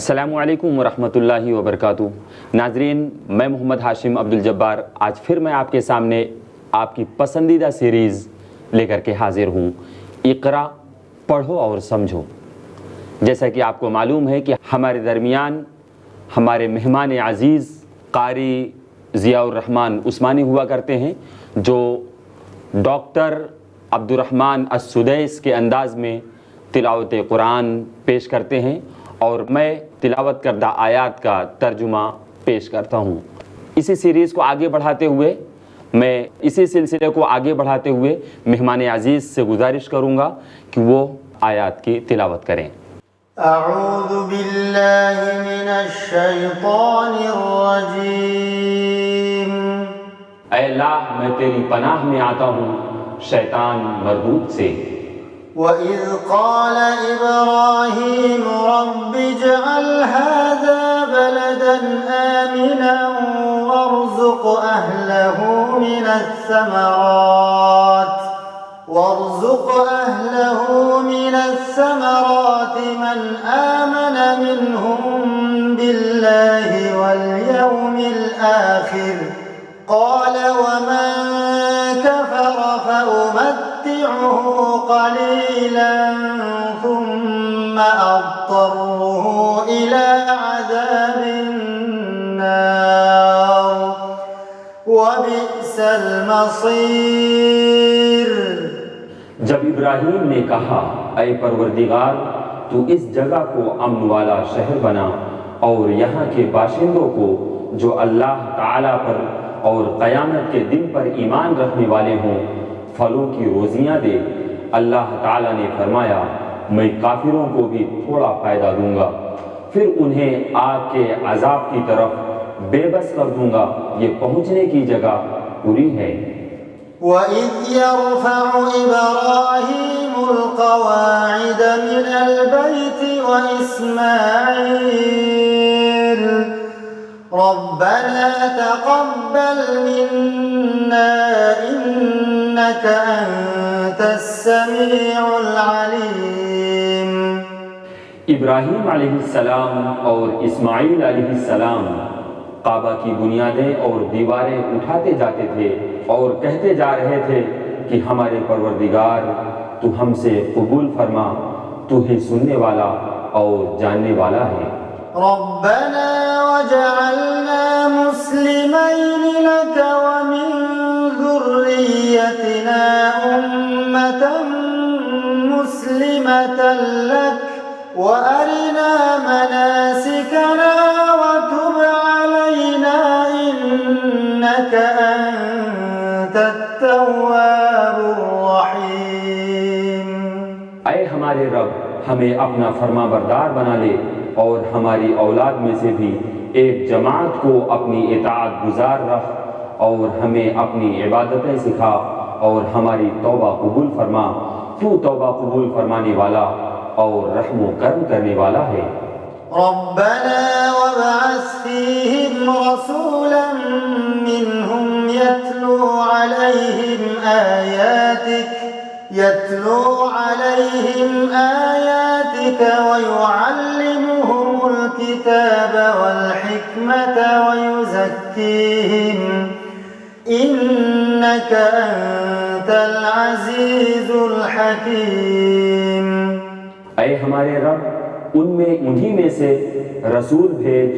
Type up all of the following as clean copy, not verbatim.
السلام علیکم ورحمۃ اللہ وبرکاتہ۔ ناظرین، میں محمد ہاشم عبدالجبار آج پھر میں آپ کے سامنے آپ کی پسندیدہ سیریز لے کر کے حاضر ہوں، اقرا پڑھو اور سمجھو۔ جیسا کہ آپ کو معلوم ہے کہ ہمارے درمیان ہمارے مہمان عزیز قاری ضیاء الرحمن عثمانی ہوا کرتے ہیں، جو ڈاکٹر عبدالرحمن السدیس کے انداز میں تلاوت قرآن پیش کرتے ہیں اور میں تلاوت کردہ آیات کا ترجمہ پیش کرتا ہوں۔ اسی سیریز کو آگے بڑھاتے ہوئے اسی سلسلے کو آگے بڑھاتے ہوئے مہمان عزیز سے گزارش کروں گا کہ وہ آیات کی تلاوت کریں۔ اعوذ باللہ من الشیطان الرجیم۔ اے اللہ، میں تیری پناہ میں آتا ہوں شیطان مردود سے۔ وَإِذْ قَالَ إِبْرَاهِيمُ رَبِّ اجْعَلْ هَذَا بَلَدًا آمِنًا وَارْزُقْ أَهْلَهُ مِنَ الثَّمَرَاتِ مَنْ آمَنَ مِنْهُمْ بِاللَّهِ وَالْيَوْمِ الْآخِرِ قَالَ وَمَنْ كَفَرَ فَأُمَتِّعُهُ قَلِيلًا ثُمَّ أَضْطَرُّهُ إِلَى عَذَابِ النَّارِ وَبِئْسَ الْمَصِيرُ۔ جب ابراہیم نے کہا، اے پروردگار، تو اس جگہ کو امن والا شہر بنا اور یہاں کے باشندوں کو جو اللہ تعالیٰ پر اور قیامت کے دن پر ایمان رکھنے والے ہوں پھلوں کی روزیاں دے۔ اللہ تعالیٰ نے فرمایا، میں کافروں کو بھی تھوڑا فائدہ دوں گا، پھر انہیں آگ کے عذاب کی طرف بے بس کر دوں گا، یہ پہنچنے کی جگہ پوری ہے۔ وَإِذْ يَرْفَعُ إِبْرَاهِيمُ الْقَوَاعِدَ مِنَ الْبَيْتِ وَإِسْمَاعِيلُ رَبَّنَا تَقَبَّلْ مِنَّا إِنَّكَ أَنْتَ السَّمِيعُ الْعَلِيمُ۔ ابراہیم علیہ السلام اور اسماعیل علیہ السلام کعبہ کی بنیادیں اور دیواریں اٹھاتے جاتے تھے اور کہتے جا رہے تھے کہ ہمارے پروردگار، تو ہم سے قبول فرما، تو ہی سننے والا اور جاننے والا ہے۔ رَبَّنَا وَاجْعَلْنَا مُسْلِمَيْنِ لَكَ وَمِن ذُرِّيَّتِنَا أُمَّةً مُسْلِمَةً لَكَ وَأَرِنَا مَنَاسِكَنَا وَتُبْ عَلَيْنَا إِنَّكَ أَنْتَ التَّوَّابُ الرَّحِيمُ۔ اے ہمارے رب، ہمیں اپنا فرما بردار بنا لے اور ہماری اولاد میں سے بھی ایک جماعت کو اپنی اطاعت گزار رکھ اور ہمیں اپنی عبادتیں سکھا اور ہماری توبہ قبول فرما، تو توبہ قبول فرمانے والا اور رحم و کرم کرنے والا ہے۔ رَبَّنَا وَابْعَثْ فِيهِمْ رَسُولًا مِّنْهُمْ يَتْلُو عَلَيْهِمْ آيَاتِكَ وَيُعَلِّمُهُمُ الْكِتَابَ وَالْحِكْمَةَ وَيُزَكِّيهِمْ إِنَّكَ أَنْتَ الْعَزِيزُ الْحَكِيمُ۔ اے ہمارے رب، ان میں انہی میں سے رسول بھیج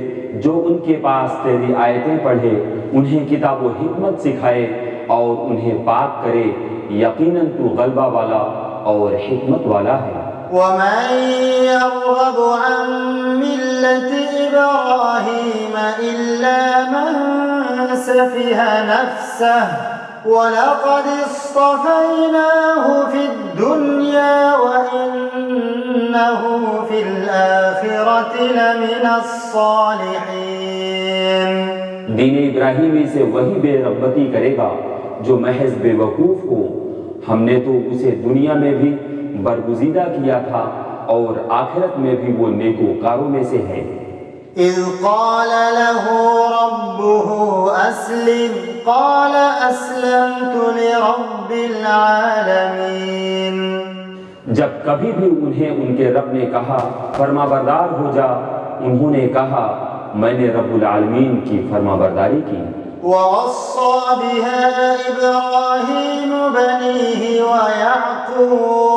جو ان کے پاس تیری آیتیں پڑھے، انہیں کتاب و حکمت سکھائے اور انہیں پاک کرے، یقیناً تو غلبہ والا اور حکمت والا ہے۔ وَمَن يَرْغَبُ عَن مِّلَّةِ إِبْرَاهِيمَ إِلَّا مَن سَفِهَ نَفْسَهُ وَلَقَدِ اصْطَفَيْنَاهُ فِي الدُّنْيَا وَإِنَّهُ فِي الْآخِرَةِ لَمِنَ الصَّالِحِينَ۔ دین ابراہیمی سے وہی بے رغبتی کرے گا جو محض بے وقوف ہو، ہم نے تو اسے دنیا میں بھی برگزیدہ کیا تھا اور آخرت میں بھی وہ نیکوکاروں میں سے ہے۔ اذ قال له ربه اسلم قال اسلمت لرب العالمین۔ جب کبھی بھی انہیں ان کے رب نے کہا فرما بردار ہو جا، انہوں نے کہا میں نے رب العالمین کی فرما برداری کی۔ ووصى بها إبراهيم بنيه ويعقوب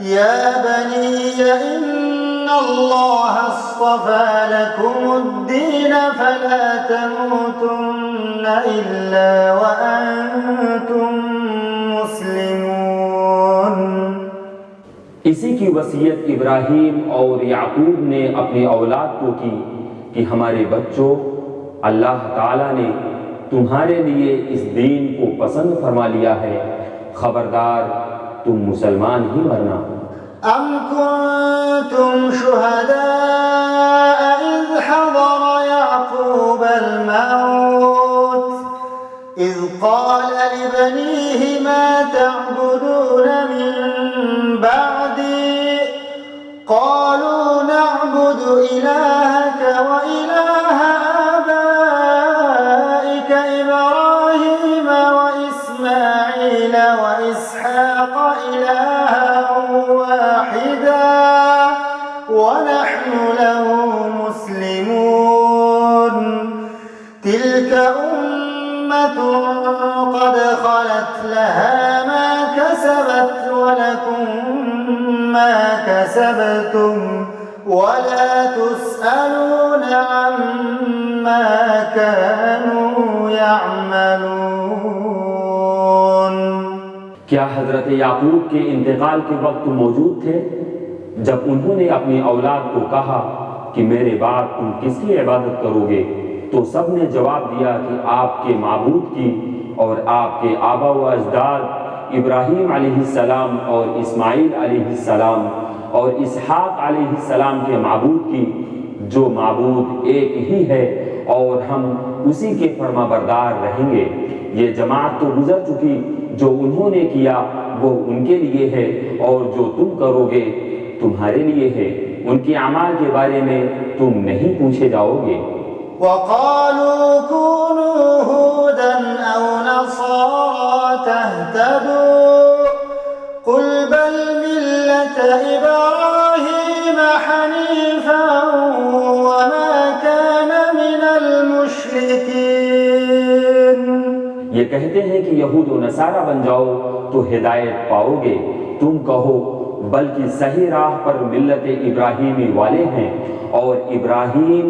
يا بني إن الله اصطفى لكم الدين فلا تموتن إلا وأنتم مسلمون۔ اسی کی وصیت ابراہیم اور یعقوب نے اپنی اولاد کو کی کہ ہمارے بچوں، اللہ تعالیٰ نے تمہارے لیے اس دین کو پسند فرما لیا ہے، خبردار تم مسلمان ہی مرنا۔ أم كنتم شهداء إذ حضر يعقوب الموت إذ قال لبنيه ما تعبدون من بعدي قالوا نعبد إلهك وإله آبائك إبراهيم وإسماعيل وإسحاق إلها واحدا ونحن له مسلمون تلك أمة قد خلت لها ما كسبت ولكم ما كسبتم ولا تسألون عما كانوا يعملون۔ کیا حضرت یعقوب کے انتقال کے وقت موجود تھے جب انہوں نے اپنی اولاد کو کہا کہ میرے بعد تم کس کی عبادت کرو گے؟ تو سب نے جواب دیا کہ آپ کے معبود کی اور آپ کے آبا و اجداد ابراہیم علیہ السلام اور اسماعیل علیہ السلام اور اسحاق علیہ السلام کے معبود کی، جو معبود ایک ہی ہے اور ہم اسی کے فرما بردار رہیں گے۔ یہ جماعت تو گزر چکی، جو انہوں نے کیا وہ ان کے لیے ہے اور جو تم کرو گے تمہارے لیے ہے، ان کے اعمال کے بارے میں تم نہیں پوچھے جاؤ گے۔ وقالوا كونوا هودا أو نصارى تهتدوا قل بل ملة إبراهيم حنيفا وما كان من المشركين۔ یہ کہتے ہیں کہ یہود و نصارہ بن جاؤ تو ہدایت پاؤ گے، تم کہو بلکہ صحیح راہ پر ملت ابراہیمی والے ہیں، اور ابراہیم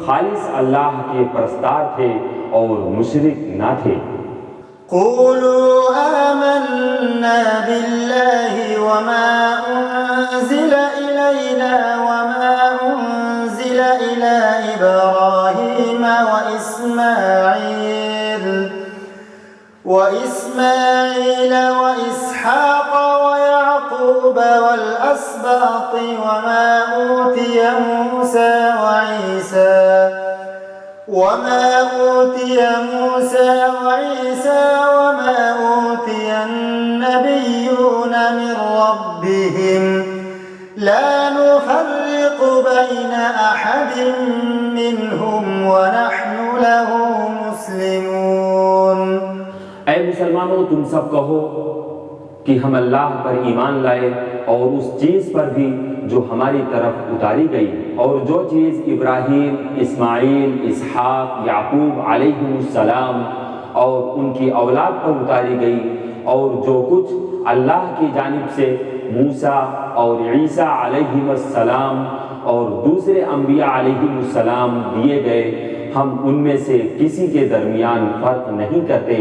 خالص اللہ کے پرستار تھے اور مشرک نہ تھے۔ قولوا آمنا بالله وما أنزل إلينا وما أنزل إلى إبراهيم وإسماعيل وإسحاق ويعقوب والأسباط وما أوتي موسى وعيسى وما أوتي النبيون من ربهم لا نفرق بين أحد منهم ونحن له مسلمون۔ اے مسلمانوں، تم سب کہو کہ ہم اللہ پر ایمان لائے اور اس چیز پر بھی جو ہماری طرف اتاری گئی، اور جو چیز ابراہیم، اسماعیل، اسحاق، یعقوب علیہ السلام اور ان کی اولاد پر اتاری گئی، اور جو کچھ اللہ کی جانب سے موسیٰ اور عیسیٰ علیہ السلام اور دوسرے انبیاء علیہ السلام دیے گئے، ہم ان میں سے کسی کے درمیان فرق نہیں کرتے،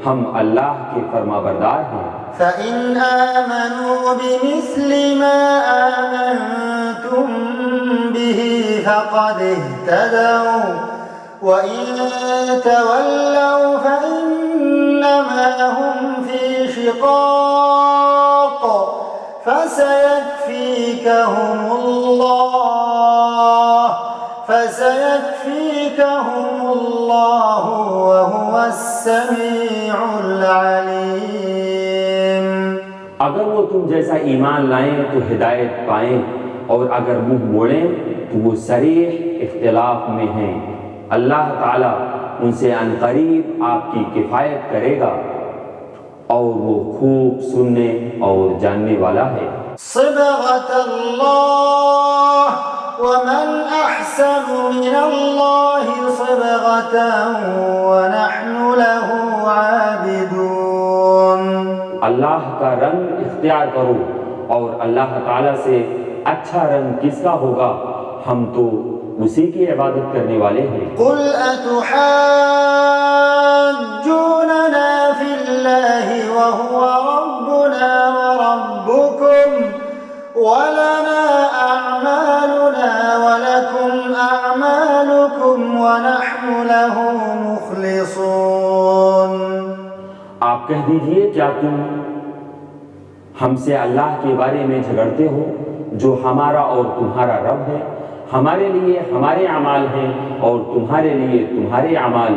ہم اللہ کے فرما بردار ہیں۔ فَإِنْ آمَنُوا بِمِثْلِ مَا آمَنْتُمْ بِهِ فَقَدِ اهْتَدَوْا وَإِنْ تَوَلَّوْا فَإِنَّمَا هُمْ فِي شِقَاقٍ فَسَيَكْفِيكَهُمُ اللَّهُ وَهُوَ السَّمِيعُ الْعَلِيمُ۔ اگر وہ تم جیسا ایمان لائیں تو ہدایت پائیں، اور اگر منہ موڑیں تو وہ صریح اختلاف میں ہیں۔ اللہ تعالیٰ ان سے عن قریب آپ کی کفایت کرے گا، اور وہ خوب سننے اور جاننے والا ہے۔ صبغة الله ومن أحسن من الله صبغة ونحن له عابدون. اللہ کا رنگ اختیار کرو اور اللہ تعالیٰ سے اچھا رنگ کس کا ہوگا، ہم تو اسی کی عبادت کرنے والے ہیں. قل أتحاجوننا في الله وهو ربنا وربكم ولنا أعمالنا ولكم أعمالكم ونحن له مخلصون. آپ کہہ دیجئے کیا تم ہم سے اللہ کے بارے میں جھگڑتے ہو جو ہمارا اور تمہارا رب ہے؟ ہمارے لیے ہمارے اعمال ہیں اور تمہارے لیے تمہارے اعمال،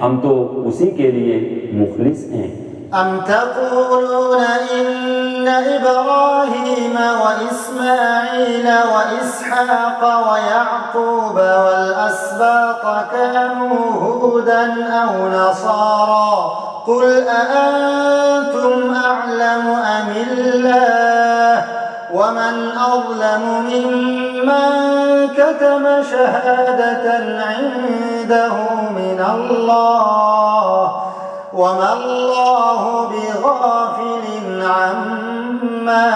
ہم تو اسی کے لیے مخلص ہیں. أم تقولون إن إبراهيم وإسماعيل وإسحاق ويعقوب والأسباط كانوا هودا أو نصارى قل أأنتم أعلم أم الله ومن أظلم ممن كتم شهادة عنده من الله وما الله بغافل عما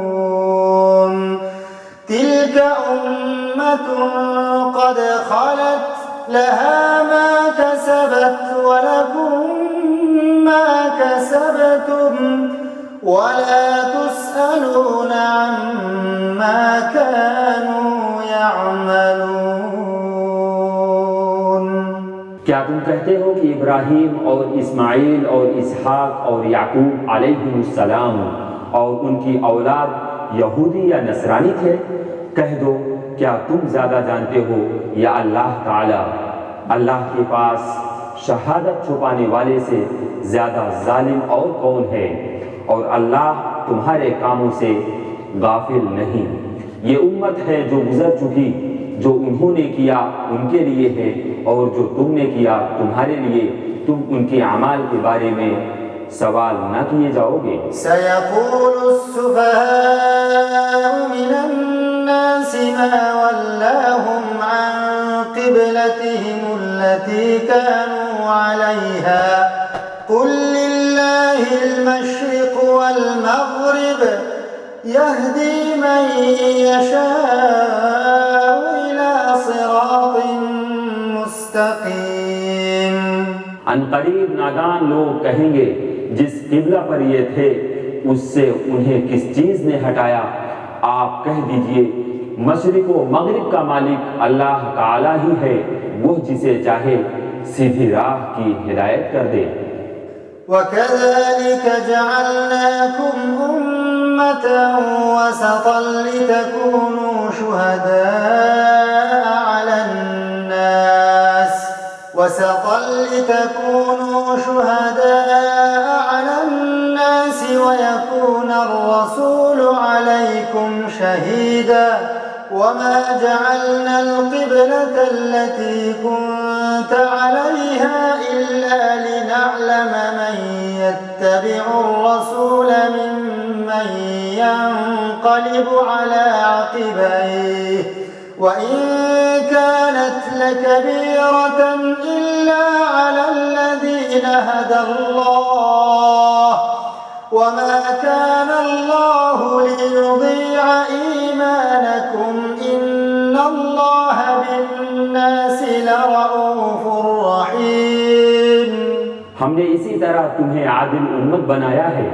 تعملون. تلك أمة قد خلت لها ما كسبت ولكم ما كسبتم ولا تسألون عما كانوا يعملون. کیا تم کہتے ہو کہ ابراہیم اور اسماعیل اور اسحاق اور یعقوب علیہ السلام اور ان کی اولاد یہودی یا نصرانی تھے؟ کہہ دو کیا تم زیادہ جانتے ہو یا اللہ تعالی؟ اللہ کے پاس شہادت چھپانے والے سے زیادہ ظالم اور کون ہے؟ اور اللہ تمہارے کاموں سے غافل نہیں. یہ امت ہے جو گزر چکی، جو انہوں نے کیا ان کے لیے ہے اور جو تم نے کیا تمہارے لیے، تم ان کے اعمال کے بارے میں سوال نہ کیے جاؤ گے. سيقول السفهاء من الناس ما ولاهم عن قبلتهم التي كانوا عليها قل لله المشرق والمغرب يهدي من يشاء إلى صراط مستقيم. ان قریب نادان لوگ کہیں گے جس قبلہ پر یہ تھے اس سے انہیں کس چیز نے ہٹایا؟ آپ کہہ دیجئے مشرق و مغرب کا مالک اللہ تعالی ہی ہے، وہ جسے چاہے سیدھی راہ کی ہدایت کر دے. وَكَذَلِكَ جَعَلْنَاكُمْ أُمَّةً وَسَطًا لِتَكُونُوا شُهَدَاءَ عَلَى النَّاسِ وَيَكُونَ الرَّسُولُ عَلَيْكُمْ شَهِيدًا وَمَا جَعَلْنَا الْقِبْلَةَ الَّتِي كُنتَ عَلَيْهَا إِلَّا لِنَعْلَمَ مَن يَتَّبِعُ الرَّسُولَ مِمَّن يَنقَلِبُ عَلَى عَقِبَيْهِ وَإِن كَانَتْ لَكَبِيرَةً إِلَّا عَلَى الَّذِينَ هَدَى اللَّهُ وَمَا كَانَ اللَّهُ لِيُضِيعَ إِيمَانَكُمْ إِنَّ اللَّهَ بِالنَّاسِ لَرَءُوفٌ رَحِيمٌ. ہم نے اسی طرح تمہیں عادل امت بنایا ہے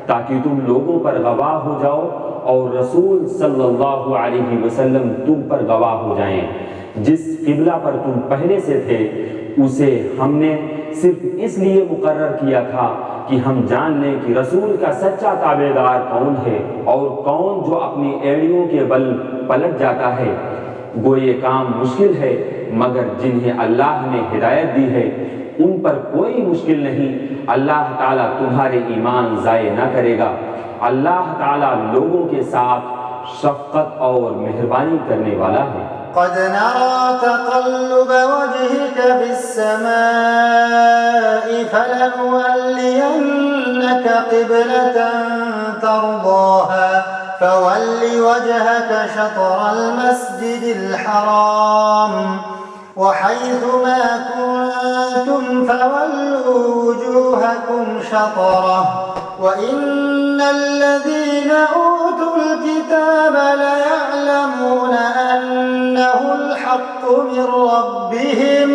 تاکہ تم لوگوں پر گواہ ہو جاؤ اور رسول صلی اللہ علیہ وسلم تم پر گواہ ہو جائیں. جس قبلہ پر تم پہلے سے تھے اسے ہم نے صرف اس لیے مقرر کیا تھا کہ ہم جان لیں کہ رسول کا سچا تابعدار کون ہے اور کون جو اپنی ایڑیوں کے بل پلٹ جاتا ہے. گو یہ کام مشکل ہے مگر جنہیں اللہ نے ہدایت دی ہے ان پر کوئی مشکل نہیں. اللہ تعالیٰ تمہارے ایمان ضائع نہ کرے گا. اللہ تعالیٰ لوگوں کے ساتھ شفقت اور مہربانی کرنے والا ہے. قد نرى تقلب وجهك في السماء فلنولينك قبلة ترضاها فول وجهك شطر وحيث ما كنتم فولوا وجوهكم شطرة وإن الذين أوتوا الكتاب ليعلمون أنه الحق من ربهم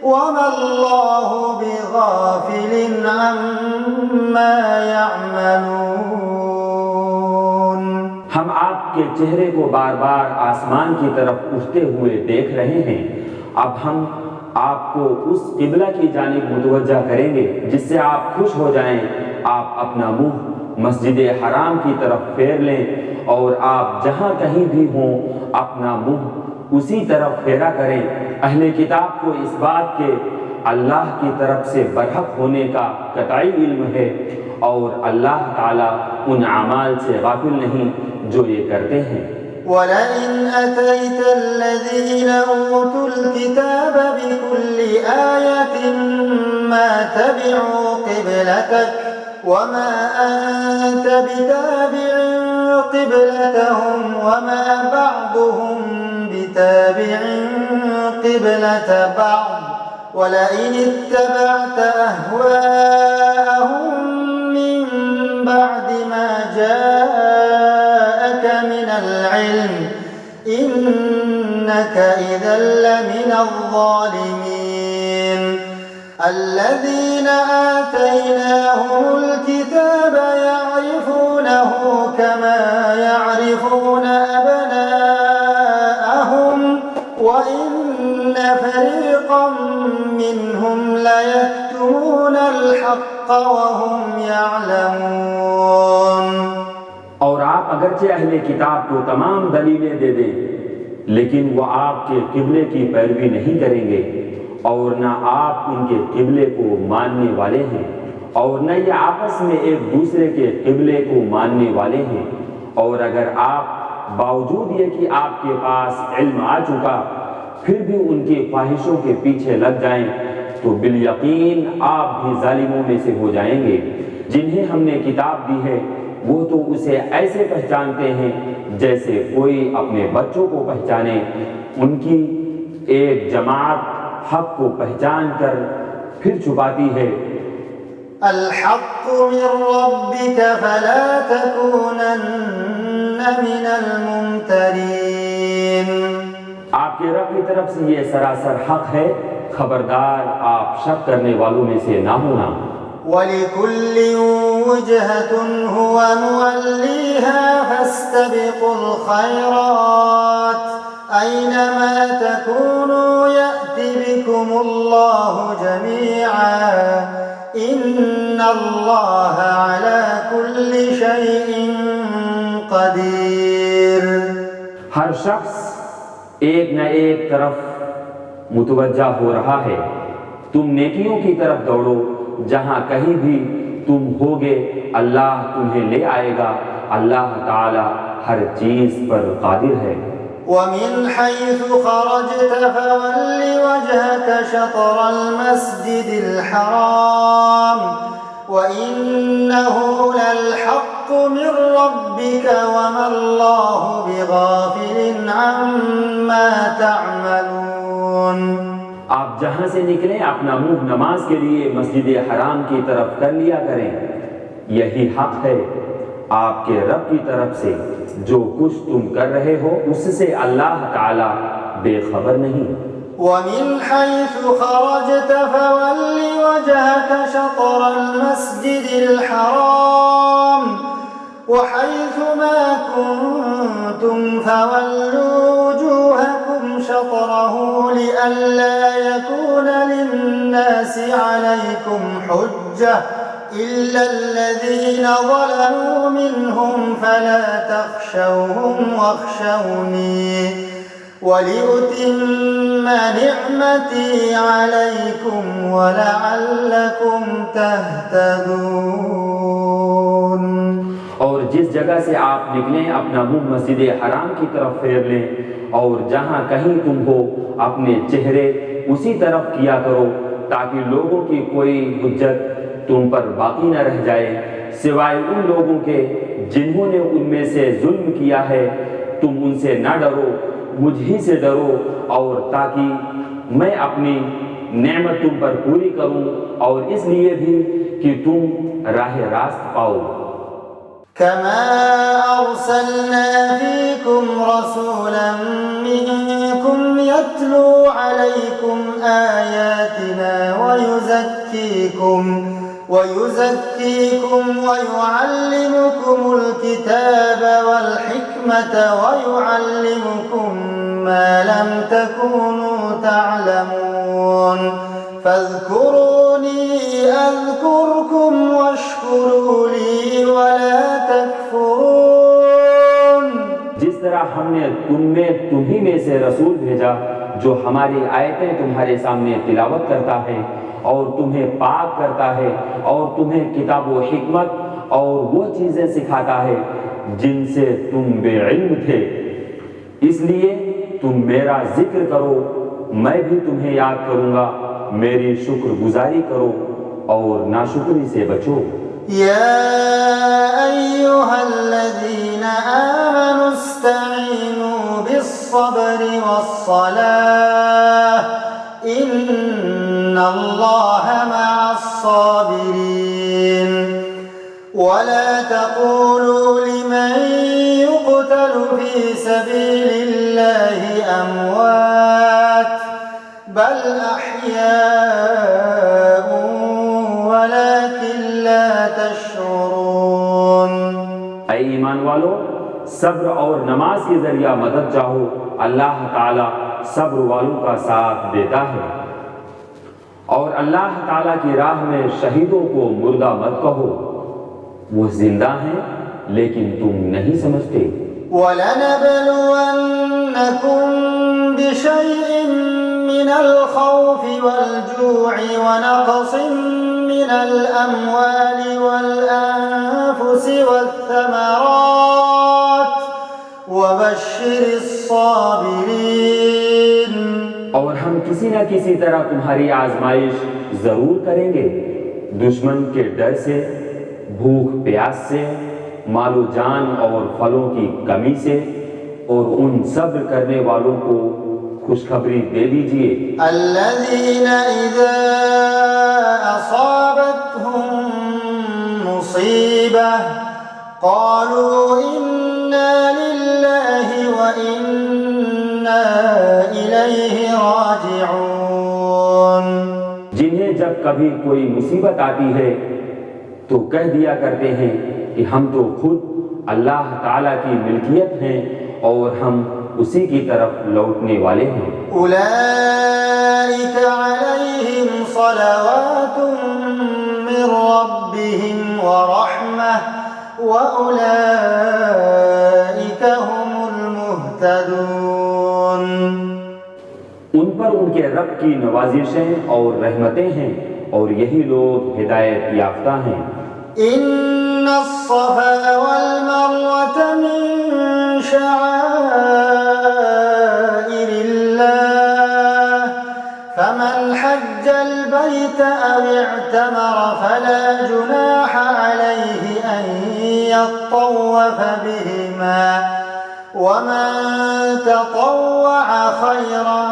وما الله بغافل عما يعملون. ہم آپ کے چہرے کو بار بار آسمان کی طرف اٹھتے ہوئے دیکھ رہے ہیں. اب ہم آپ کو اس قبلہ کی جانب متوجہ کریں گے جس سے آپ خوش ہو جائیں. آپ اپنا منہ مسجد حرام کی طرف پھیر لیں اور آپ جہاں کہیں بھی ہوں اپنا منہ اسی طرف پھیرا کریں. اہل کتاب کو اس بات کے اللہ کی طرف سے برحق ہونے کا قطعی علم ہے اور اللہ تعالیٰ ان اعمال سے غافل نہیں جو یہ کرتے ہیں. وَلَئِنْ أَتَيْتَ الَّذِينَ أُوتُوا الْكِتَابَ بِكُلِّ آيَةٍ مَا تَبِعُوا قِبْلَتَكَ وَمَا أَنْتَ بِتَابِعٍ قِبْلَتَهُمْ وَمَا بَعْضُهُمْ بِتَابِعٍ قِبْلَةَ بَعْضٍ وَلَئِنِ اتَّبَعْتَ أَهْوَاءَهُمْ مِنْ بَعْدِ مَا جَاءَكَ مِنَ الْعِلْمِ إِنَّكَ إِذًا لَمِنَ الظَّالِمِينَ. الَّذِينَ آتَيْنَاهُمُ الْكِتَابَ يَعْرِفُونَهُ كَمَا يَعْرِفُونَ أَبْنَاءَهُمْ وَإِنَّ فَرِيقًا مِّنْهُمْ لَيَكْتُمُونَ الْحَقَّ وَهُمْ يَعْلَمُونَ. اور آپ اگرچہ اہل کتاب کو تمام دلیلیں دے دیں لیکن وہ آپ کے قبلے کی پیروی نہیں کریں گے اور نہ آپ ان کے قبلے کو ماننے والے ہیں اور نہ یہ آپس میں ایک دوسرے کے قبلے کو ماننے والے ہیں. اور اگر آپ باوجود یہ کہ آپ کے پاس علم آ چکا پھر بھی ان کی خواہشوں کے پیچھے لگ جائیں تو بالیقین آپ بھی ظالموں میں سے ہو جائیں گے. جنہیں ہم نے کتاب دی ہے وہ تو اسے ایسے پہچانتے ہیں جیسے کوئی اپنے بچوں کو پہچانے. ان کی ایک جماعت حق کو پہچان کر پھر چھپاتی ہے. الحق من ربك فلا تكونن من الممترين. آپ کے رب کی طرف سے یہ سراسر حق ہے خبردار آپ شک کرنے والوں میں سے نہ ہونا. وَلِكُلٍّ وُجْهَةٌ هُوَ مُوَلِّيهَا فَاسْتَبِقُوا الْخَيْرَاتِ أَيْنَمَا تَكُونُوا يَأْتِ بِكُمُ اللَّهُ جَمِيعًا إِنَّ اللَّهَ عَلَى كُلِّ شَيْءٍ قَدِيرٌ. ہر شخص ایک نہ ایک طرف متوجہ ہو رہا ہے. تم نیکیوں کی طرف دوڑو جہاں کہیں بھی تم ہوگے اللہ تمہیں لے آئے گا. اللہ تعالی ہر چیز پر قادر ہے. وَمِنْ حَيْثُ خَرَجْتَ فَوَلِّ وَجْهَكَ شَطْرَ الْمَسْجِدِ الْحَرَامِ وَإِنَّهُ لَلْحَقُّ مِنْ رَبِّكَ وَمَا اللَّهُ بِغَافِلٍ عَمَّا تَعْمَلُونَ. آپ جہاں سے نکلیں اپنا منہ نماز کے لیے مسجد حرام کی طرف کر لیا کریں. یہی حق ہے آپ کے رب کی طرف سے. جو کچھ تم کر رہے ہو اس سے اللہ تعالی بے خبر نہیں. وَمِنْ حَيْثُ خَرَجْتَ فَوَلِّ وَجْهَكَ شَطْرَ الْمَسْجِدِ الْحَرَامِ وَحَيْثُ مَا كُنْتُمْ فَوَلُّوا وُجُوهَكُمْ شَطْرَهُ لِئَلَّا يَكُونَ لِلنَّاسِ عَلَيْكُمْ حُجَّةٌ إِلَّا الَّذِينَ ظَلَمُوا مِنْهُمْ فَلَا تَخْشَوْهُمْ وَاخْشَوْنِي وَلِأُتِمَّ نِعْمَتِي عَلَيْكُمْ وَلَعَلَّكُمْ تَهْتَدُونَ. اور جس جگہ سے آپ نکلیں اپنا منہ مسجد حرام کی طرف پھیر لیں اور جہاں کہیں تم ہو اپنے چہرے اسی طرف کیا کرو تاکہ لوگوں کی کوئی حجت تم پر باقی نہ رہ جائے سوائے ان لوگوں کے جنہوں نے ان میں سے ظلم کیا ہے. تم ان سے نہ ڈرو مجھ ہی سے ڈرو اور تاکہ میں اپنی نعمت تم پر پوری کروں اور اس لیے بھی کہ تم راہ راست پاؤ۔ كما أرسلنا فيكم رسولا منكم يتلو عليكم آياتنا ويزكيكم ويعلمكم الكتاب والحكمة ويعلمكم ما لم تكونوا تعلمون فاذكروني أذكركم واشكروا لي ولا تكفرون۔ جس طرح ہم نے تمہیں میں سے رسول بھیجا جو ہماری آیتیں تمہارے سامنے تلاوت کرتا ہے اور تمہیں پاک کرتا ہے اور تمہیں کتاب و حکمت اور وہ چیزیں سکھاتا ہے جن سے تم بے علم تھے، اس لیے تم میرا ذکر کرو، میں بھی تمہیں یاد کروں گا، میری شکر گزاری کرو اور ناشکری سے بچو۔ يا أيها الذين آمنوا استعينوا بالصبر والصلاة إن الله مع الصابرين ولا تقولوا لمن يقتل في سبيل الله أموات بل أحياء ولكن لا تشعرون۔ اے ایمان والو، صبر اور نماز کے ذریعہ مدد چاہو، اللہ تعالیٰ صبر والوں کا ساتھ دیتا ہے، اور اللہ تعالیٰ کی راہ میں شہیدوں کو مردہ مت کہو، وہ زندہ ہیں لیکن تم نہیں سمجھتے۔ وَلَنَبْلُوَنَّكُمْ بِشَيْءٍ مِّنَ الْخَوْفِ وَالْجُوعِ وَنَقْصٍ مِّنَ الْأَمْوَالِ وَالْأَنفُسِ وَالثَّمَرَاتِ وَبَشِّرِ الصَّابِرِينَ۔ اور ہم کسی نہ کسی طرح تمہاری آزمائش ضرور کریں گے، دشمن کے ڈر سے، بھوک پیاس سے، مال و جان اور پھلوں کی کمی سے، اور ان صبر کرنے والوں کو خوشخبری دے دیجئے۔ الذين إذا أصابتهم مصيبة قالوا إنا لله وإنا إليه راجعون۔ جنہیں جب کبھی کوئی مصیبت آتی ہے تو کہہ دیا کرتے ہیں کہ ہم تو خود اللہ تعالیٰ کی ملکیت ہیں اور ہم اسی کی طرف لوٹنے والے ہیں۔ أولئك عليهم صلوات من ربهم ورحمة وأولئك هم المهتدون۔ ان پر ان کے رب کی نوازشیں اور رحمتیں ہیں اور یہی لوگ ہدایت یافتہ ہیں۔ إن الصفا والمروة من شعائر الله فمن حج البيت أو اعتمر فلا جناح عليه أن يطوف بهما ومن تطوع خيرا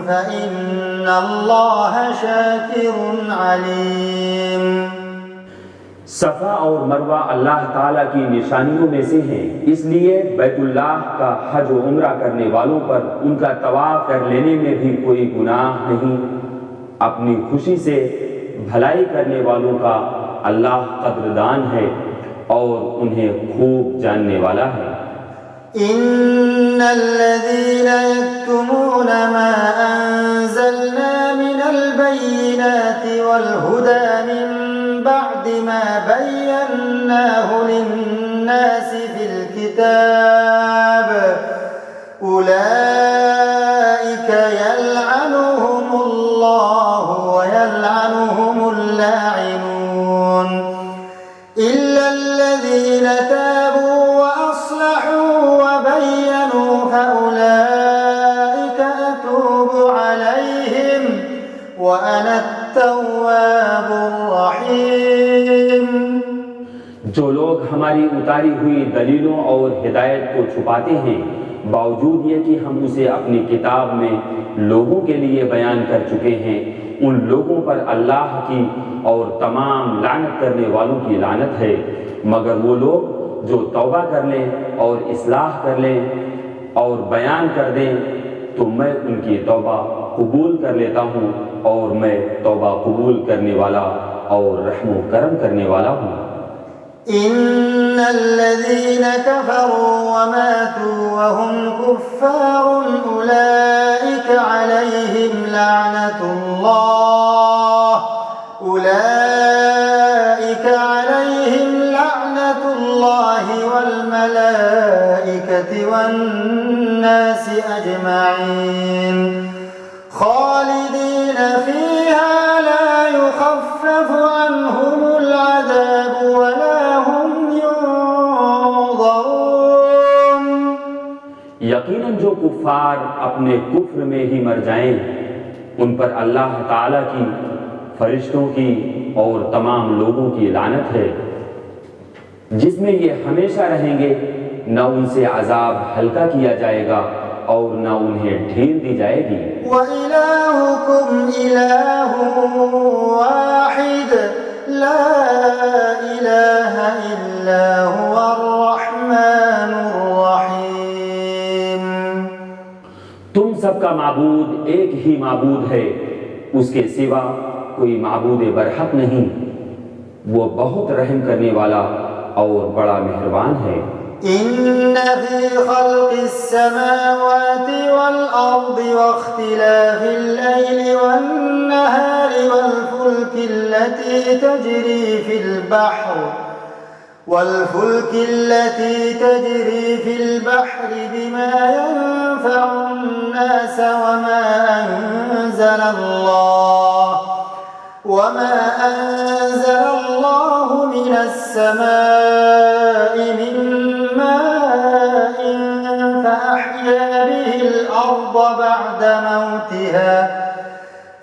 فإن الله شاكر عليم۔ صفا اور مروہ اللہ تعالیٰ کی نشانیوں میں سے ہیں، اس لیے بیت اللہ کا حج و عمرہ کرنے والوں پر ان کا طواف کر لینے میں بھی کوئی گناہ نہیں۔ اپنی خوشی سے بھلائی کرنے والوں کا اللہ قدردان ہے اور انہیں خوب جاننے والا ہے۔ إن الذين يكتمون ما أنزلنا من البينات والهدى من بعد ما بيناه للناس في الكتاب أولئك يلعنهم الله ويلعنهم اللاعنون إلا الذين تابوا وأصلحوا وبينوا فأولئك أتوب عليهم وأنا التواب الرحيم۔ جو لوگ ہماری اتاری ہوئی دلیلوں اور ہدایت کو چھپاتے ہیں باوجود یہ کہ ہم اسے اپنی کتاب میں لوگوں کے لیے بیان کر چکے ہیں، ان لوگوں پر اللہ کی اور تمام لعنت کرنے والوں کی لعنت ہے۔ مگر وہ لوگ جو توبہ کر لیں اور اصلاح کر لیں اور بیان کر دیں تو میں ان کی توبہ قبول کر لیتا ہوں، اور میں توبہ قبول کرنے والا اور رحم و کرم کرنے والا ہوں۔ إن الذين كفروا وماتوا وهم كفار أولئك عليهم لعنة الله والملائكة والناس أجمعين خالدين فيها لا يخفف عنهم العذاب ولا هم ينظرون۔ یقیناً جو کفار اپنے کفر میں ہی مر جائیں ان پر اللہ تعالیٰ کی، فرشتوں کی اور تمام لوگوں کی لعنت ہے، جس میں یہ ہمیشہ رہیں گے، نہ ان سے عذاب ہلکا کیا جائے گا اور نہ انہیں ڈھیل دی جائے گی۔ وَإِلَٰهُكُمْ إِلَٰهٌ وَاحِدٌ لَا إِلَٰهَ إِلَّا هُوَ الرَّحْمَٰنُ الرَّحِيمُ۔ تم سب کا معبود ایک ہی معبود ہے، اس کے سوا کوئی معبود برحق نہیں، وہ بہت رحم کرنے والا اور بڑا مہربان ہے۔ إن في خلق السماوات والأرض واختلاف الليل والنهار والفلك التي تجري في البحر بما ينفع الناس وما أنزل الله من السماء من ماء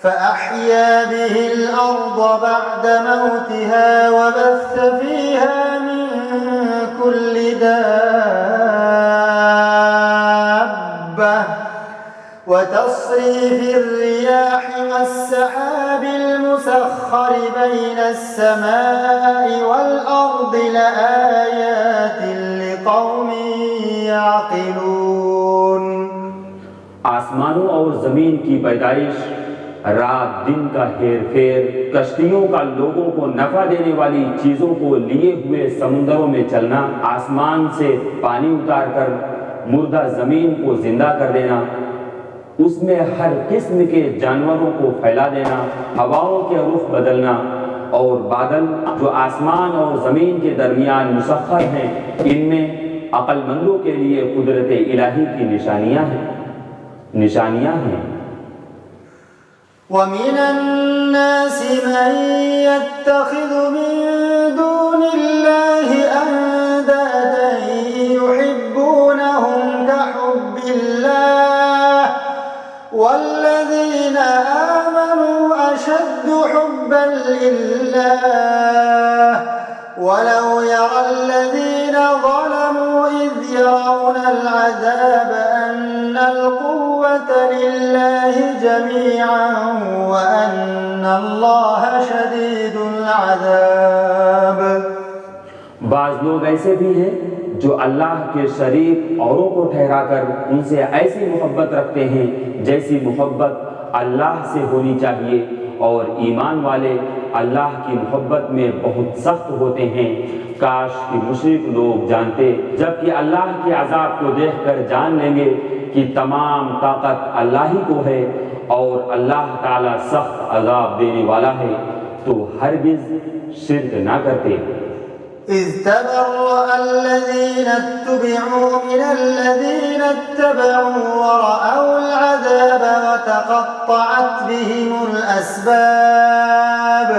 فأحيا به الأرض بعد موتها وبث فيها من كل دابة وتصريف الرياح والسحاب المسخر بين السماء والأرض لآيات لقوم يعقلون۔ آسمانوں اور زمین کی پیدائش، رات دن کا ہیر پھیر، کشتیوں کا لوگوں کو نفع دینے والی چیزوں کو لیے ہوئے سمندروں میں چلنا، آسمان سے پانی اتار کر مردہ زمین کو زندہ کر دینا، اس میں ہر قسم کے جانوروں کو پھیلا دینا، ہواؤں کے رخ بدلنا، اور بادل جو آسمان اور زمین کے درمیان مسخر ہیں، ان میں عقل مندوں کے لیے قدرت الہی کی نشانیاں ہیں۔ وَمِنَ النَّاسِ مَن يَتَّخِذُ مِن دُونِ اللَّهِ أَندَادًا يُحِبُّونَهُمْ كَحُبِّ اللَّهِ وَالَّذِينَ آمَنُوا أَشَدُّ حُبًّا لِّلَّهِ وَلَوْ يَرَى الَّذِينَ ظَلَمُوا إِذْ يَرَوْنَ الْعَذَابَ أَنَّ الْقُوَّةَ لِلَّهِ جَمِيعًا وَأَنَّ اللَّهَ شَدِيدُ الْعَذَابِ۔ بعض لوگ ایسے بھی ہیں جو اللہ کے شریک اوروں کو ٹھہرا کر ان سے ایسی محبت رکھتے ہیں جیسی محبت اللہ سے ہونی چاہیے، اور ایمان والے اللہ کی محبت میں بہت سخت ہوتے ہیں۔ کاش کہ مشرک لوگ جانتے، جبکہ اللہ کے عذاب کو دیکھ کر جان لیں گے کہ تمام طاقت اللہ ہی کو ہے اور اللہ تعالیٰ سخت عذاب دینے والا ہے، تو ہرگز شرک نہ کرتے۔ إذ تبرأ الذين اتبعوا من الذين اتبعوا ورأوا العذاب وتقطعت بهم الأسباب۔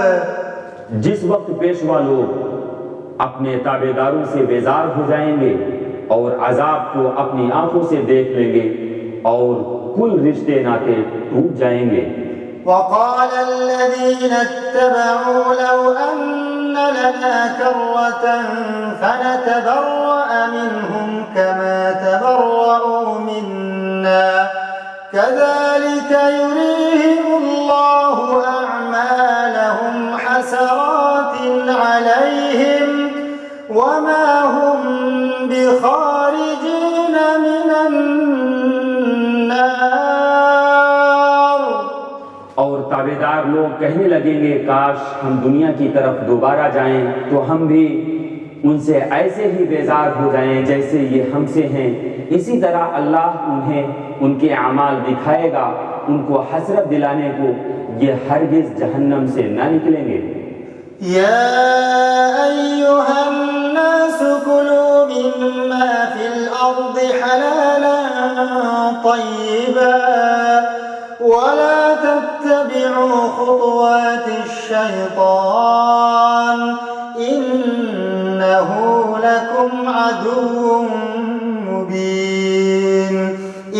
جس وقت پیشوا لوگ اپنے تابعداروں سے بیزار ہو جائیں گے اور عذاب کو اپنی آنکھوں سے دیکھ لیں گے اور کل رشتے ناطے ٹوٹ جائیں گے۔ وقال الذين اتبعوا لو أن لنا كرة فنتبرأ منهم كما تبرأوا منا كذلك يريهم الله أعمالهم حسرات عليهم وما هم بخارجين من النار. اور تابعدار لوگ کہنے لگیں گے کاش ہم دنیا کی طرف دوبارہ جائیں تو ہم بھی ان سے ایسے ہی بیزار ہو جائیں جیسے یہ ہم سے ہیں. اسی طرح اللہ انہیں ان کے اعمال دکھائے گا. ان کو حسرت دلانے کو یہ ہرگز جہنم سے نہ نکلیں گے. يا أيها الناس كلوا مما في الأرض حلالا طيبا ولا تتبعوا خطوات الشيطان إنه لكم عدو مبين.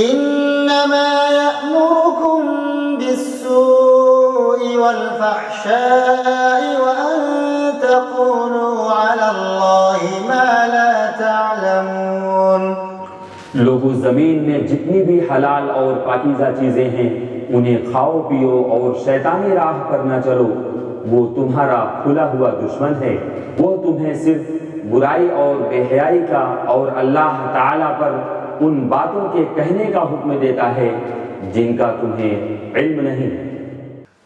إنما يأمركم بالسوء والفحشاء وأن تقولوا على الله ما لا تعلمون. لوگو زمین میں جتنی بھی حلال اور پاکیزہ چیزیں ہیں انہیں کھاؤ پیو اور شیطانی راہ پر نہ چلو. وہ تمہارا کھلا ہوا دشمن ہے. وہ تمہیں صرف برائی اور بے حیائی کا اور اللہ تعالیٰ پر ان باتوں کے کہنے کا حکم دیتا ہے جن کا تمہیں علم نہیں.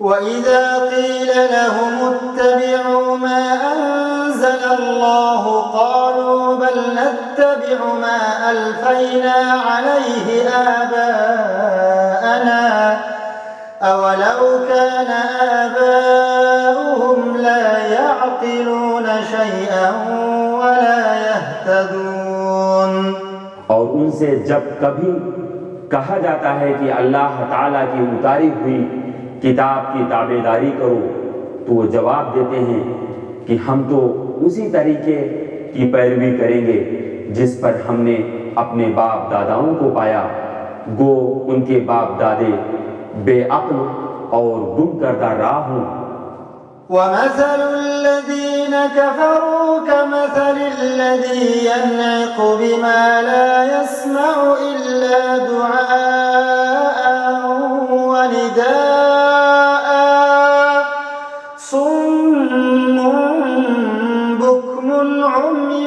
وَإِذَا قِيلَ لَهُمُ اتَّبِعُوا مَا أَنزَلَ اللَّهُ قَالُوا بَلْ نَتَّبِعُ مَا أَلْفَيْنَا عَلَيْهِ آبَاءَنَا أَوَلَوْ كَانَ آبَاؤُهُمْ لَا يَعْقِلُونَ شَيْئًا وَلَا يَهْتَدُونَ. اور ان سے جب کبھی کہا جاتا ہے کہ اللہ تعالیٰ کی اتاری ہوئی کتاب کی تابعداری کرو تو وہ جواب دیتے ہیں کہ ہم تو اسی طریقے کی پیروی کریں گے جس پر ہم نے اپنے باپ داداؤں کو پایا. گو ان کے باپ دادے بے عقل اور گم کردہ راہ ہوں. وَمَثَلُ الَّذِينَ كَفَرُوا كَمَثَلِ الَّذِي يَنْعِقُ بِمَا لَا يَسْمَعُ إِلَّا دُعَاءً وَنِدَاءً صُمٌّ بُكْمٌ عُمْيٌ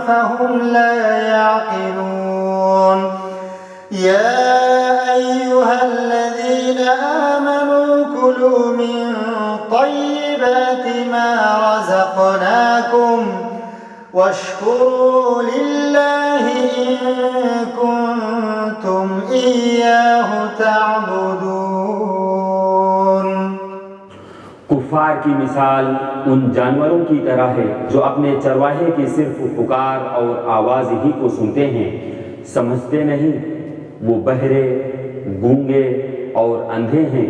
فَهُمْ لَا يَعْقِلُونَ. يَا أَيُّهَا الَّذِينَ آمَنُوا كُلُوا مِن طيبات ما رزقناكم واشكروا لله إن كنتم إياه تعبدون. کفار کی مثال ان جانوروں کی طرح ہے جو اپنے چرواہے کی صرف پکار اور آواز ہی کو سنتے ہیں, سمجھتے نہیں. وہ بہرے, گونگے اور اندھے ہیں,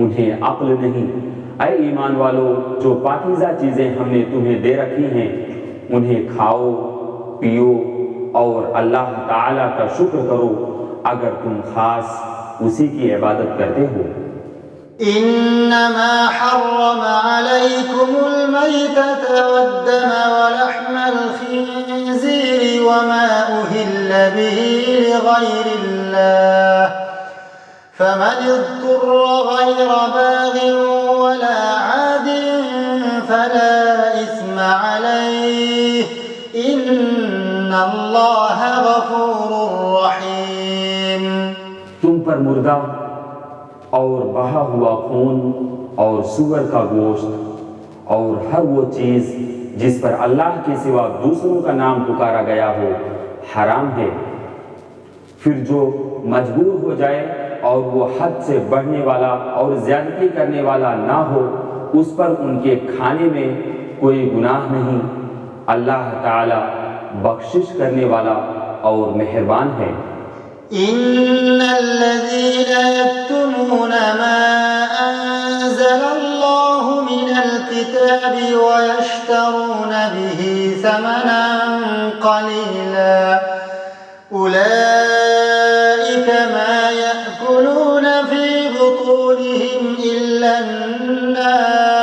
انہیں عقل نہیں. اے ایمان والو, جو پاکیزہ چیزیں ہم نے تمہیں دے رکھی ہیں انہیں کھاؤ پیو اور اللہ تعالیٰ کا شکر کرو اگر تم خاص اسی کی عبادت کرتے ہو. إنما حرم عليكم الميتة والدم ولحم الخنزير وما أهل به لغير الله فمن اضطر غير باغ ولا عاد فلا إثم عليه إن الله غفور رحيم. تم پر مردہ اور بہا ہوا خون اور سور کا گوشت اور ہر وہ چیز جس پر اللہ کے سوا دوسروں کا نام پکارا گیا ہو حرام ہے. پھر جو مجبور ہو جائے اور وہ حد سے بڑھنے والا اور زیادتی کرنے والا نہ ہو اس پر ان کے کھانے میں کوئی گناہ نہیں. اللہ تعالی بخشش کرنے والا اور مہربان ہے. إن الذين يكتمون ما أنزل الله من الكتاب ويشترون به ثمنا قليلا أولئك ما يأكلون في بطونهم إلا النار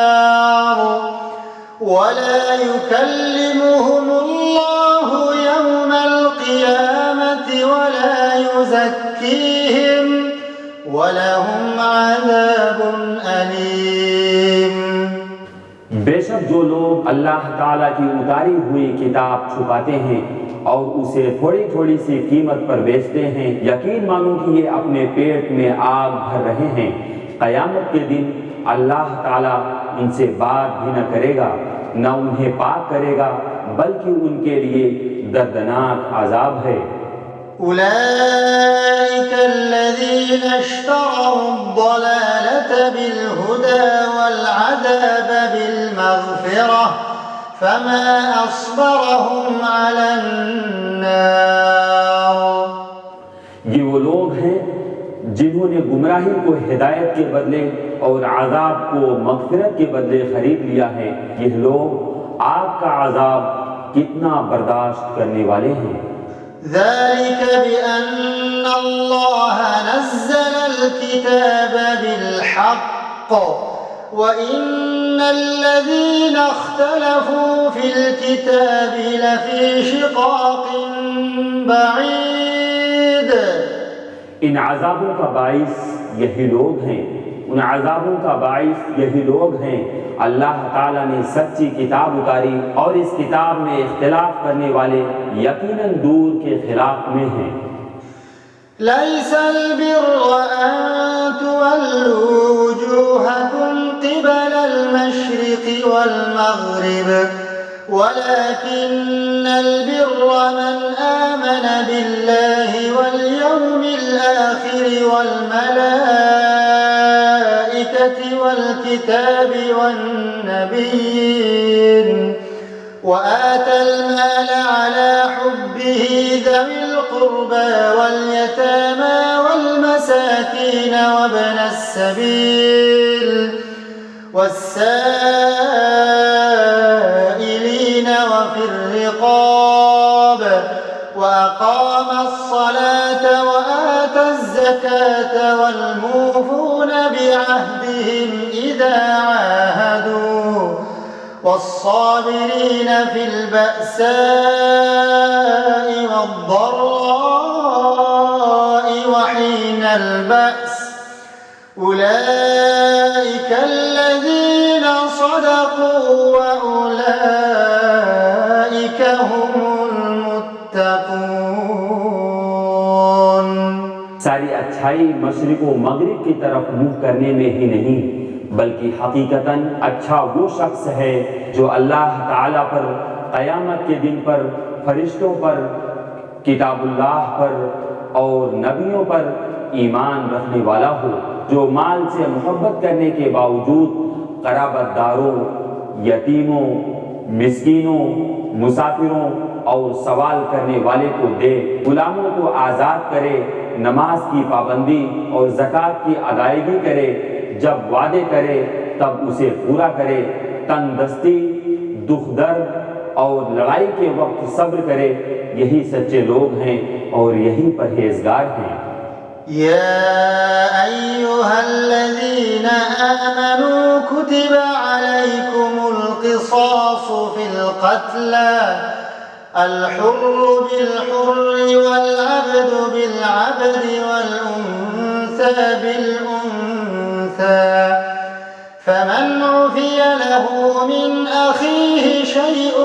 يزكيهم ولهم عذاب أليم۔ بے شک جو لوگ اللہ تعالیٰ کی اتاری ہوئی کتاب چھپاتے ہیں اور اسے تھوڑی تھوڑی سی قیمت پر بیچتے ہیں، یقین مانو کہ یہ اپنے پیٹ میں آگ بھر رہے ہیں۔ قیامت کے دن اللہ تعالیٰ ان سے بات بھی نہ کرے گا، نہ انہیں پاک کرے گا، بلکہ ان کے لیے دردناک عذاب ہے۔ أولئك الذين اشتروا الضلالة بالهدى والعذاب بالمغفرة فما أصبرهم على النار۔ یہ وہ لوگ ہیں جنہوں نے گمراہی کو ہدایت کے بدلے اور عذاب کو مغفرت کے بدلے خرید لیا ہے، یہ لوگ آگ کا عذاب کتنا برداشت کرنے والے ہیں۔ ذلك بأن الله نزل الكتاب بالحق وإن الذين اختلفوا في الكتاب لفي شقاق بعيد۔ ان عذابوں کا باعث یہی لوگ ہیں، ان عذابوں کا باعث یہی لوگ ہیں۔ اللہ تعالیٰ نے سچی کتاب اتاری اور اس کتاب میں اختلاف کرنے والے یقیناً دور کے خلاف میں ہیں۔ ليس البر أن تولوا وجوهكم قبل المشرق والمغرب ولكن البر من آمن بالله واليوم الآخر والملائكة والكتاب والنبيين وآتى المال على حبه ذوي القربى واليتامى والمساكين وابن السبيل والسائلين وفي الرقاب وأقام الصلاة وآتى الزكاة والموفون بعهدهم إذا عاهدوا والصابرين في البأساء والضراء وحين البأس أولئك الذين صدقوا وأولئك هم المتقون۔ ساری اچھائی مشرق و مغرب کی طرف منہ کرنے میں ہی نہیں بلکہ حقیقتاً اچھا وہ شخص ہے جو اللہ تعالیٰ پر، قیامت کے دن پر، فرشتوں پر، کتاب اللہ پر اور نبیوں پر ایمان رکھنے والا ہو، جو مال سے محبت کرنے کے باوجود قرابت داروں، یتیموں، مسکینوں، مسافروں اور سوال کرنے والے کو دے، غلاموں کو آزاد کرے، نماز کی پابندی اور زکوٰۃ کی ادائیگی کرے، جب وعدے کرے تب اسے پورا کرے، تنگ دستی، دکھ درد اور لڑائی کے وقت صبر کرے، یہی سچے لوگ ہیں اور یہی پرہیزگار ہیں۔ يا أيها الذين آمنوا كتب عليكم القصاص في القتلى الحر بالحر والعبد بالعبد والأنثى بالأنثى فمن عفي له من أخيه شيء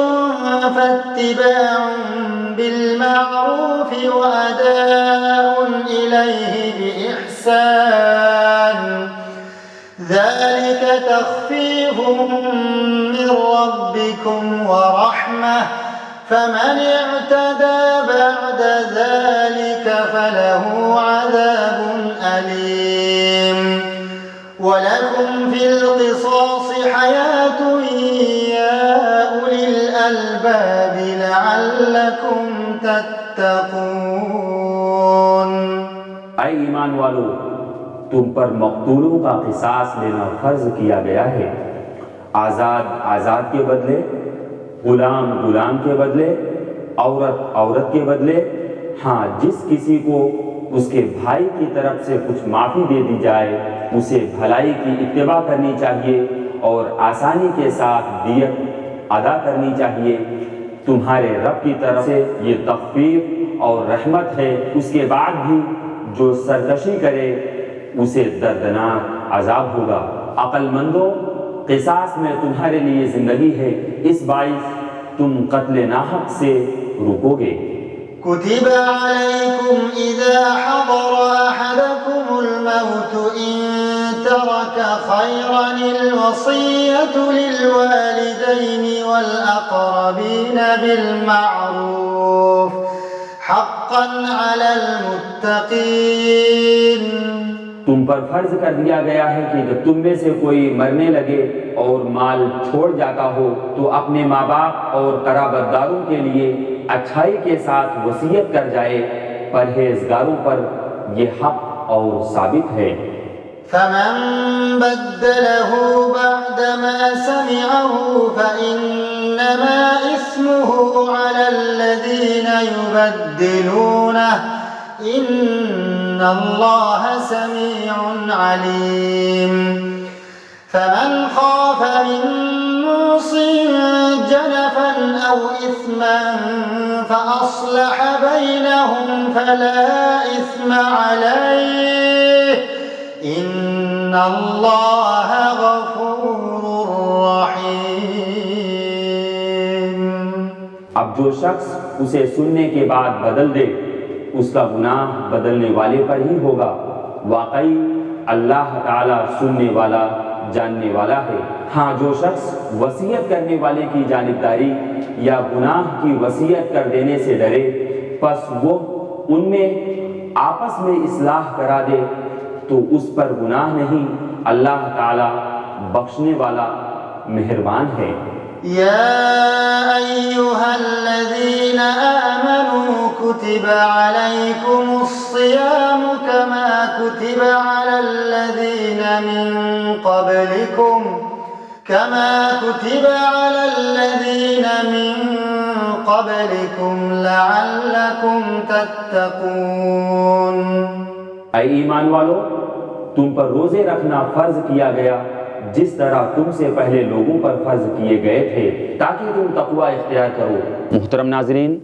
فاتباع بالمعروف وأداء إليه بإحسان ذلك تخفيف من ربكم ورحمة فمن اعتدى بعد ذلك فله عذاب أليم ولكم في القصاص حياة يا أولي الألباب لعلكم تتقون۔ اے ایمان والو، تم پر مقتولوں کا قصاص لینا فرض کیا گیا ہے، آزاد آزاد کے بدلے، غلام غلام کے بدلے، عورت عورت کے بدلے۔ ہاں، جس کسی کو اس کے بھائی کی طرف سے کچھ معافی دے دی جائے اسے بھلائی کی اتباع کرنی چاہیے اور آسانی کے ساتھ دیت ادا کرنی چاہیے۔ تمہارے رب کی طرف سے یہ تخفیف اور رحمت ہے، اس کے بعد بھی جو سرکشی کرے اسے دردناک عذاب ہوگا۔ عقل مندو، قصاص میں تمہارے لیے زندگی ہے، اس باعث تم قتل ناحق سے رکو گے۔ كتب عليكم إذا حضر أحدكم الموت إن ترك خيرا الوصية للوالدين والأقربين بالمعروف حقا على المتقين۔ تم پر فرض کر دیا گیا ہے کہ جب تم میں سے کوئی مرنے لگے اور مال چھوڑ جاتا ہو تو اپنے ماں باپ اور قرابت داروں کے لیے اچھائی کے ساتھ وصیت کر جائے، پرہیزگاروں پر یہ حق اور ثابت ہے۔ فمن بدله بعدما سمعه فإنما إثمه على الذين يبدلونه إن الله سميع عليم۔ فمن خاف من موص جنفا أو إثما فأصلح بينهم فلا إثم عليه إن الله غفور رحيم۔ اب جو شخص اسے سننے کے بعد بدل دے اس کا گناہ بدلنے والے پر ہی ہوگا، واقعی اللہ تعالی سننے والا جاننے والا ہے۔ ہاں جو شخص وصیت کرنے والے کی جانبداری یا گناہ کی وصیت کر دینے سے ڈرے پس وہ ان میں آپس میں اصلاح کرا دے تو اس پر گناہ نہیں، اللہ تعالی بخشنے والا مہربان ہے۔ يا أيها الذين آمنوا كتب عليكم الصيام كما كتب على الذين من قبلكم لعلكم تتقون۔ اے ایمان والو، تم پر روزے رکھنا فرض کیا گیا جس طرح تم سے پہلے لوگوں پر فرض کیے گئے تھے تاکہ تم تقوی اختیار کرو۔ محترم ناظرین،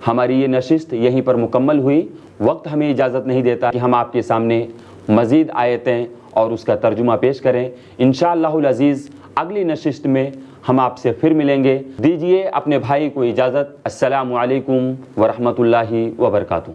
ہماری یہ نشست یہیں پر مکمل ہوئی۔ وقت ہمیں اجازت نہیں دیتا کہ ہم آپ کے سامنے مزید آیتیں اور اس کا ترجمہ پیش کریں۔ انشاءاللہ العزیز اگلی نشست میں ہم آپ سے پھر ملیں گے۔ دیجئے اپنے بھائی کو اجازت۔ السلام علیکم ورحمۃ اللہ وبرکاتہ۔